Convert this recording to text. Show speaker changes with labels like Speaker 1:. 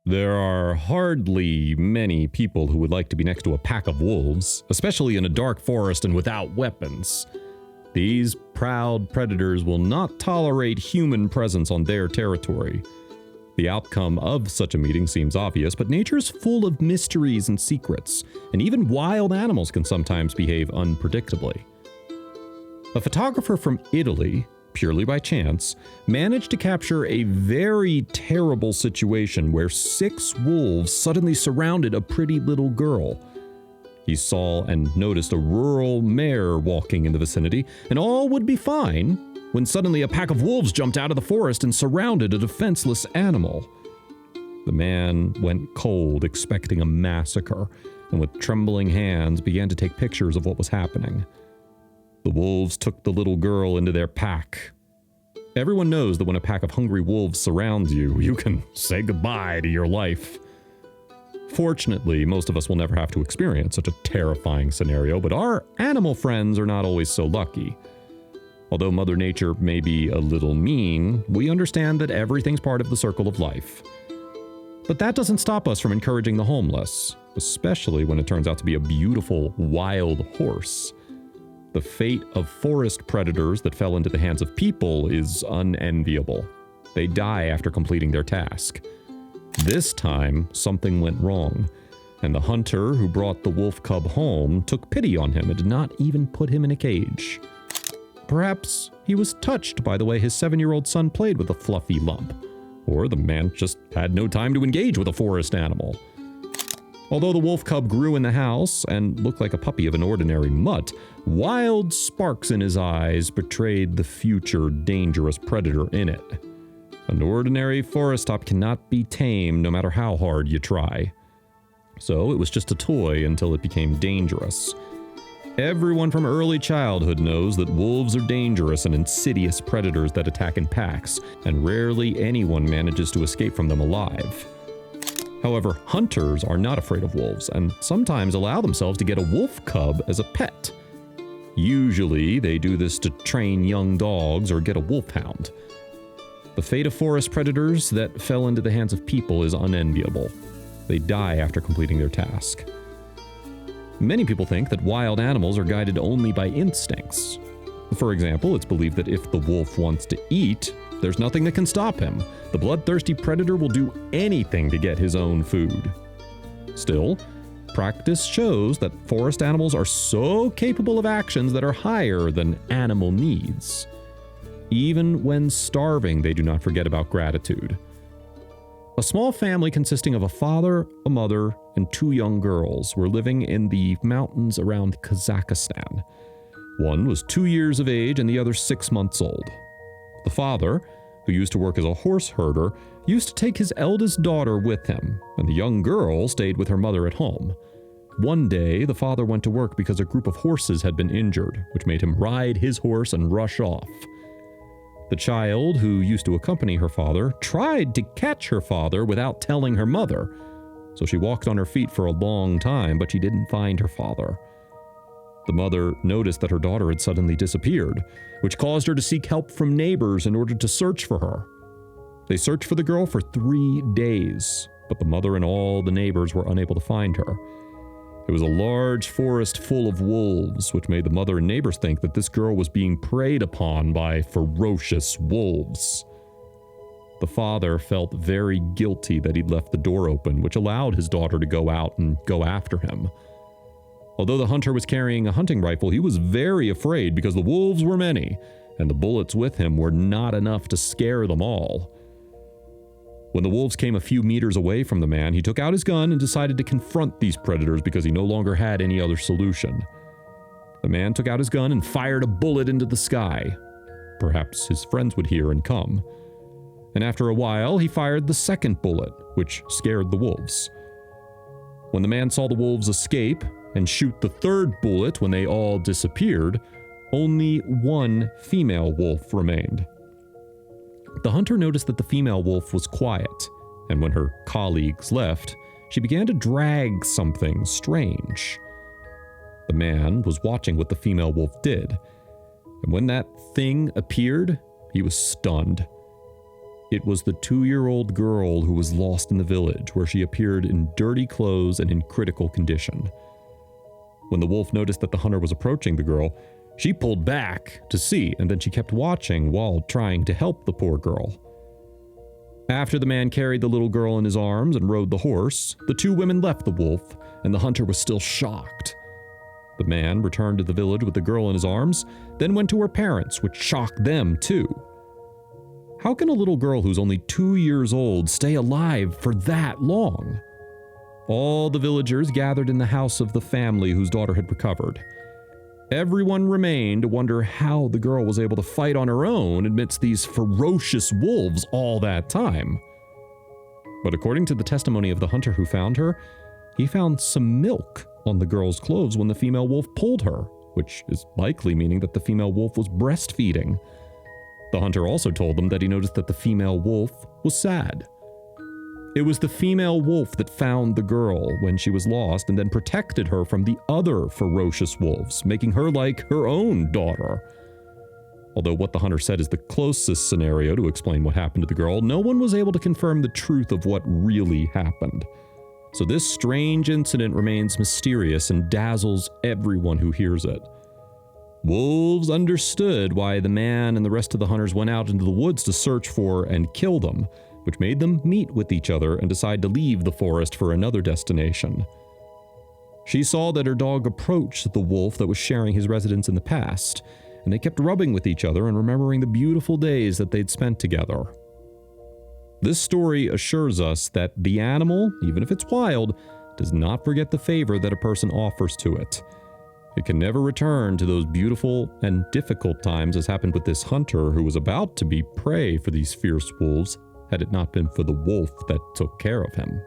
Speaker 1: There are hardly many people who would like to be next to a pack of wolves, especially in a dark forest and without weapons. These proud predators will not tolerate human presence on their territory. The outcome of such a meeting seems obvious, but nature is full of mysteries and secrets, and even wild animals can sometimes behave unpredictably. A photographer from Italy, purely by chance, managed to capture a very terrible situation where 6 wolves suddenly surrounded a pretty little girl. He saw and noticed a rural mare walking in the vicinity, and all would be fine when suddenly a pack of wolves jumped out of the forest and surrounded a defenseless animal. The man went cold, expecting a massacre, and with trembling hands began to take pictures of what was happening. The wolves took the little girl into their pack. Everyone knows that when a pack of hungry wolves surrounds you, you can say goodbye to your life. Fortunately, most of us will never have to experience such a terrifying scenario, but our animal friends are not always so lucky. Although Mother Nature may be a little mean, we understand that everything's part of the circle of life. But that doesn't stop us from encouraging the homeless, especially when it turns out to be a beautiful, wild horse. The fate of forest predators that fell into the hands of people is unenviable. They die after completing their task. This time, something went wrong, and the hunter who brought the wolf cub home took pity on him and did not even put him in a cage. Perhaps he was touched by the way his 7-year-old son played with a fluffy lump, or the man just had no time to engage with a forest animal. Although the wolf cub grew in the house and looked like a puppy of an ordinary mutt, wild sparks in his eyes betrayed the future dangerous predator in it. An ordinary forest top cannot be tamed no matter how hard you try. So it was just a toy until it became dangerous. Everyone from early childhood knows that wolves are dangerous and insidious predators that attack in packs, and rarely anyone manages to escape from them alive. However, hunters are not afraid of wolves and sometimes allow themselves to get a wolf cub as a pet. Usually, they do this to train young dogs or get a wolfhound. The fate of forest predators that fell into the hands of people is unenviable. They die after completing their task. Many people think that wild animals are guided only by instincts. For example, it's believed that if the wolf wants to eat, there's nothing that can stop him. The bloodthirsty predator will do anything to get his own food. Still, practice shows that forest animals are so capable of actions that are higher than animal needs. Even when starving, they do not forget about gratitude. A small family consisting of a father, a mother, and 2 young girls were living in the mountains around Kazakhstan. One was 2 years of age and the other 6 months old. The father, who used to work as a horse herder, used to take his eldest daughter with him, and the young girl stayed with her mother at home. One day, the father went to work because a group of horses had been injured, which made him ride his horse and rush off. The child, who used to accompany her father, tried to catch her father without telling her mother, so she walked on her feet for a long time, but she didn't find her father. The mother noticed that her daughter had suddenly disappeared, which caused her to seek help from neighbors in order to search for her. They searched for the girl for 3 days, but the mother and all the neighbors were unable to find her. It was a large forest full of wolves, which made the mother and neighbors think that this girl was being preyed upon by ferocious wolves. The father felt very guilty that he'd left the door open, which allowed his daughter to go out and go after him. Although the hunter was carrying a hunting rifle, he was very afraid because the wolves were many, and the bullets with him were not enough to scare them all. When the wolves came a few meters away from the man, he took out his gun and decided to confront these predators because he no longer had any other solution. The man took out his gun and fired a bullet into the sky. Perhaps his friends would hear and come. And after a while, he fired the second bullet, which scared the wolves. When the man saw the wolves escape and shoot the third bullet when they all disappeared, only one female wolf remained. The hunter noticed that the female wolf was quiet, and when her colleagues left, she began to drag something strange. The man was watching what the female wolf did, and when that thing appeared, he was stunned. It was the 2-year-old girl who was lost in the village, where she appeared in dirty clothes and in critical condition. When the wolf noticed that the hunter was approaching the girl, she pulled back to see, and then she kept watching while trying to help the poor girl. After the man carried the little girl in his arms and rode the horse, the 2 women left the wolf, and the hunter was still shocked. The man returned to the village with the girl in his arms, then went to her parents, which shocked them too. How can a little girl who's only 2 years old stay alive for that long? All the villagers gathered in the house of the family whose daughter had recovered. Everyone remained to wonder how the girl was able to fight on her own amidst these ferocious wolves all that time. But according to the testimony of the hunter who found her, he found some milk on the girl's clothes when the female wolf pulled her, which is likely meaning that the female wolf was breastfeeding. The hunter also told them that he noticed that the female wolf was sad. It was the female wolf that found the girl when she was lost and then protected her from the other ferocious wolves, making her like her own daughter. Although what the hunter said is the closest scenario to explain what happened to the girl, no one was able to confirm the truth of what really happened. So this strange incident remains mysterious and dazzles everyone who hears it. Wolves understood why the man and the rest of the hunters went out into the woods to search for and kill them, which made them meet with each other and decide to leave the forest for another destination. She saw that her dog approached the wolf that was sharing his residence in the past, and they kept rubbing with each other and remembering the beautiful days that they'd spent together. This story assures us that the animal, even if it's wild, does not forget the favor that a person offers to it. It can never return to those beautiful and difficult times as happened with this hunter who was about to be prey for these fierce wolves had it not been for the wolf that took care of him.